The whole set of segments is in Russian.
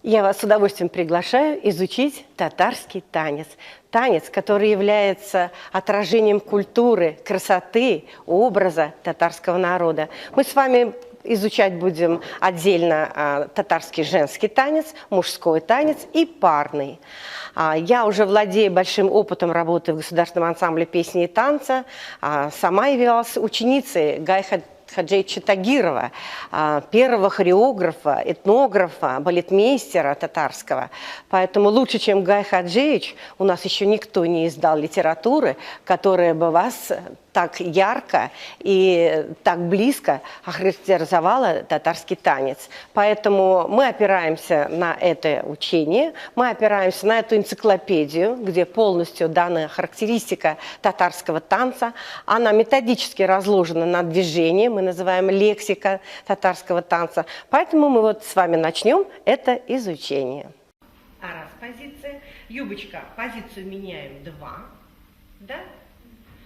Я вас с удовольствием приглашаю изучить татарский танец. Танец, который является отражением культуры, красоты, образа татарского народа. Мы с вами изучать будем отдельно татарский женский танец, мужской танец и парный. Я уже владею большим опытом работы в государственном ансамбле песни и танца. Сама являлась ученицей Гая Хаджиевича Тагирова, первого хореографа, этнографа, балетмейстера татарского. Поэтому лучше, чем Гай Хаджиевич, у нас еще никто не издал литературы, которая бы вас так ярко и так близко охарактеризовала татарский танец. Поэтому мы опираемся на это учение, мы опираемся на эту энциклопедию, где полностью дана характеристика татарского танца. Она методически разложена на движение, мы называем лексика татарского танца. Поэтому мы вот с вами начнем это изучение. Раз позиция, юбочка, позицию меняем 2, да?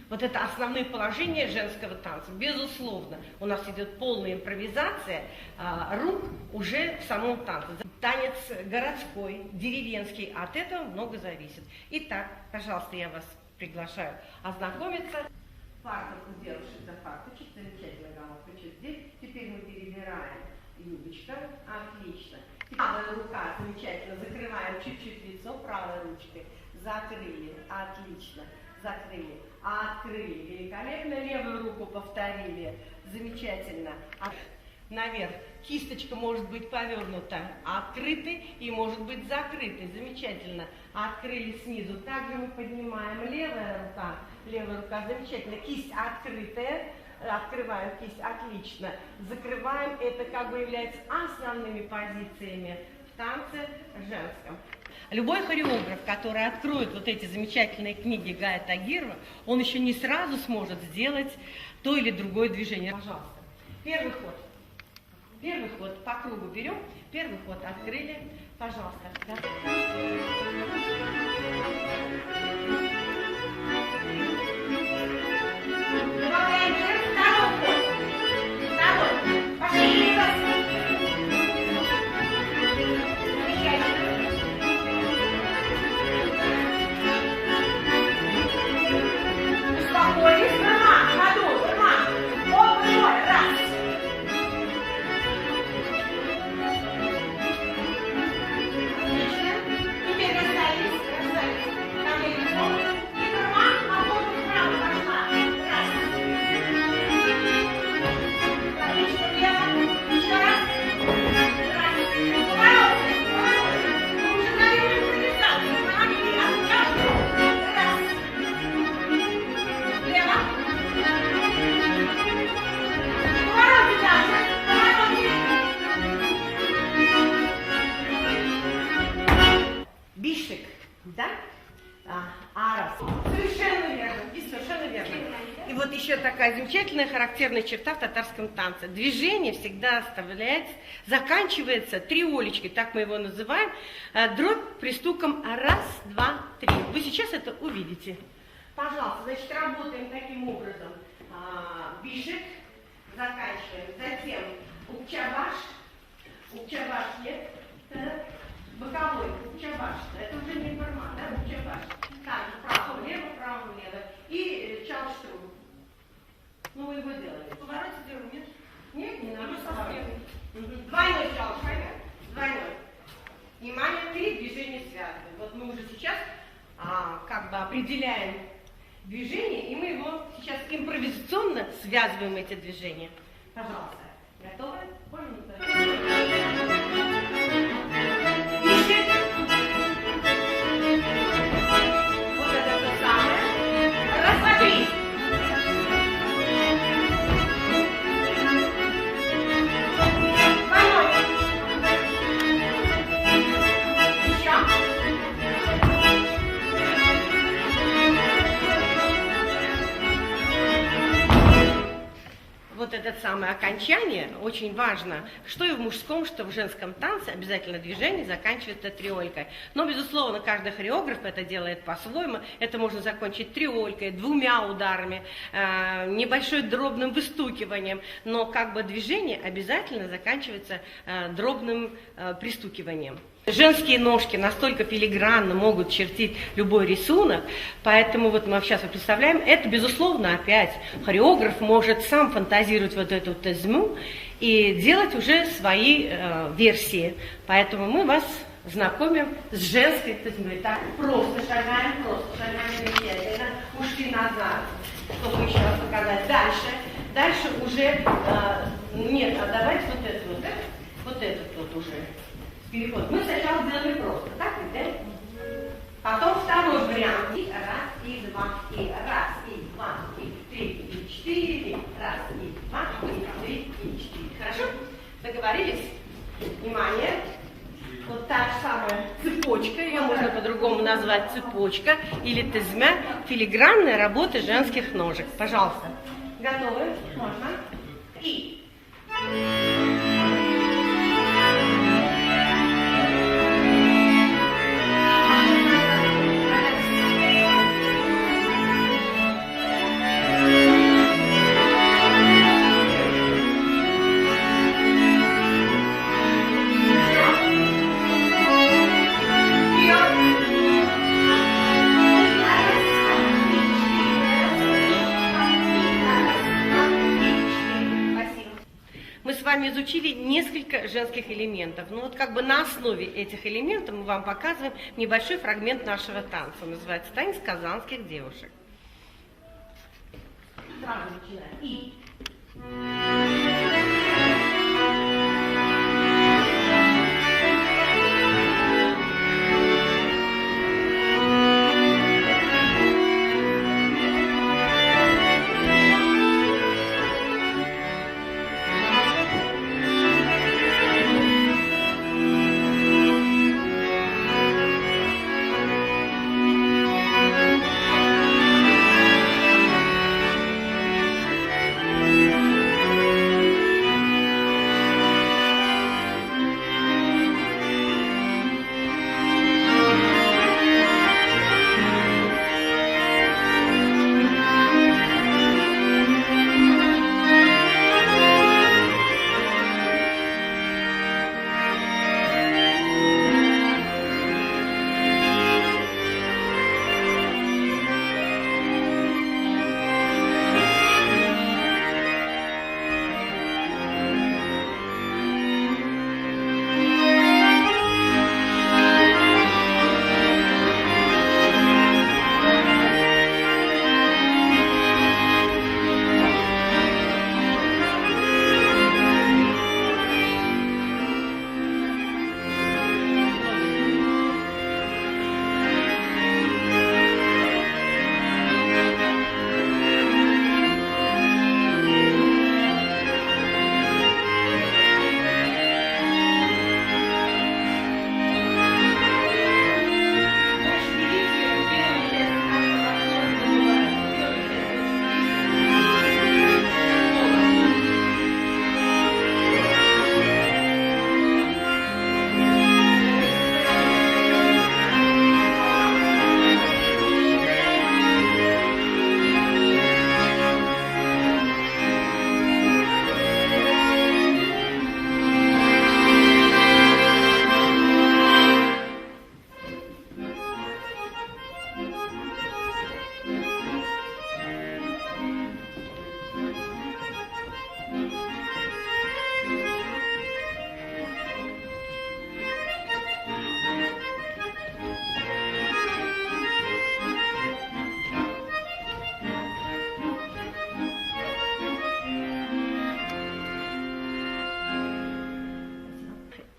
Вот это основные положения женского танца. Безусловно, у нас идет полная импровизация рук уже в самом танце. Танец городской, деревенский, от этого много зависит. Итак, пожалуйста, я вас приглашаю ознакомиться. Фартук, девушек за фартучек, замечательно, головка чуть здесь. Теперь мы перебираем юбочка, отлично. Правая рука, замечательно, закрываем чуть-чуть лицо правой ручкой. Закрыли, отлично, закрыли. Открыли, великолепно, левую руку повторили, замечательно. Наверх, кисточка может быть повернута, открытой и может быть закрытой, замечательно. Открыли снизу, также мы поднимаем левая рука, замечательно. Кисть открытая, открываем кисть, отлично. Закрываем, это как бы является основными позициями в танце женском. Любой хореограф, который откроет вот эти замечательные книги Гая Тагирова, он еще не сразу сможет сделать то или другое движение. Пожалуйста. Первый ход. Первый ход по кругу берем. Первый ход открыли. Пожалуйста. Добавляем второй ход. Второй. Пошли. Еще такая замечательная характерная черта в татарском танце. Движение всегда заканчивается триолечкой, так мы его называем, дробь пристуком раз, два, три. Вы сейчас это увидите. Пожалуйста, значит, работаем таким образом. Бишек, заканчиваем. Затем укчабаш нет, боковой укчабаш. Это уже не формат, да, укчабаш. Так, право-влево, право-влево. И чалштру. Ну, вы его делали. Повороте делаем, нет? Нет, не надо. Двойной чалштру, двойной. Внимание, 3 движения связаны. Вот мы уже сейчас как бы определяем движение, и мы его сейчас импровизационно связываем эти движения. Пожалуйста. Готовы? Вот это то самое. Раз, два, три. Вот это самое окончание очень важно, что и в мужском, что в женском танце обязательно движение заканчивается триолькой. Но, безусловно, каждый хореограф это делает по-своему. Это можно закончить триолькой, 2 ударами, небольшой дробным выстукиванием. Но как бы движение обязательно заканчивается дробным пристукиванием. Женские ножки настолько филигранно могут чертить любой рисунок, поэтому вот мы сейчас представляем, это, безусловно, опять хореограф может сам фантазировать вот эту тезму и делать уже свои версии. Поэтому мы вас знакомим с женской тезмой. Так, просто шагаем замечательно, ушли назад, чтобы еще раз показать. Дальше уже, нет, а давайте вот этот вот уже. Переход. Мы сначала сделали просто, так ведь, да? Потом второй вариант. И раз, и два, и раз, и два, и три, и четыре. Раз, и два, и три, и четыре. Хорошо? Договорились? Внимание. Вот та же самая цепочка, ее можно по-другому назвать цепочка или тезмя, филигранная работа женских ножек. Пожалуйста. Готовы? Можно. И... изучили несколько женских элементов. Ну вот как бы на основе этих элементов мы вам показываем небольшой фрагмент нашего танца. Он называется «Танец казанских девушек». Сразу начинаем. И...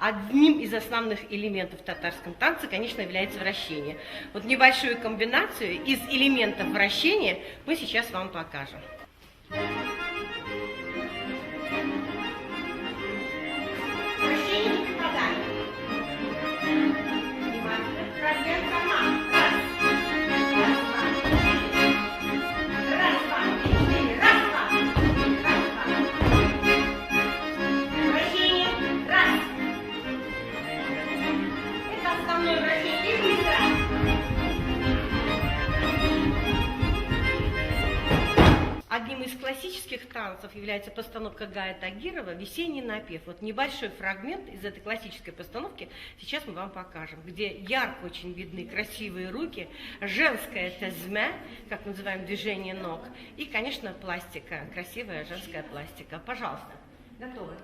Одним из основных элементов в татарском танце, конечно, является вращение. Вот небольшую комбинацию из элементов вращения мы сейчас вам покажем. Вращение не попадает. Внимательно. Фрагмент сама. одним из классических танцев является постановка Гая Тагирова «Весенний напев». Вот небольшой фрагмент из этой классической постановки сейчас мы вам покажем, где ярко очень видны красивые руки, женское тезме, как называем движение ног, и, конечно, пластика, красивая женская пластика. Пожалуйста, готовы?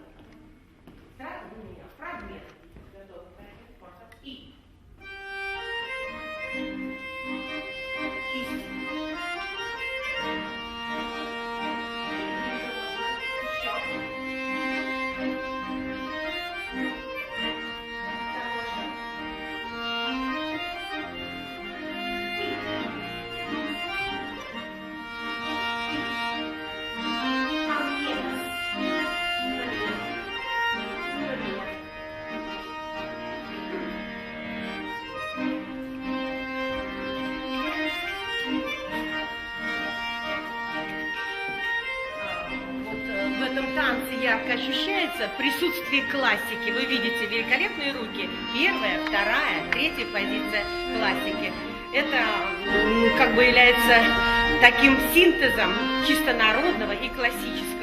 Сразу у меня фрагмент. Готовы. И. Кисть. В этом танце ярко ощущается присутствие классики. Вы видите великолепные руки. Первая, вторая, третья позиция классики. Это как бы является таким синтезом чисто народного и классического.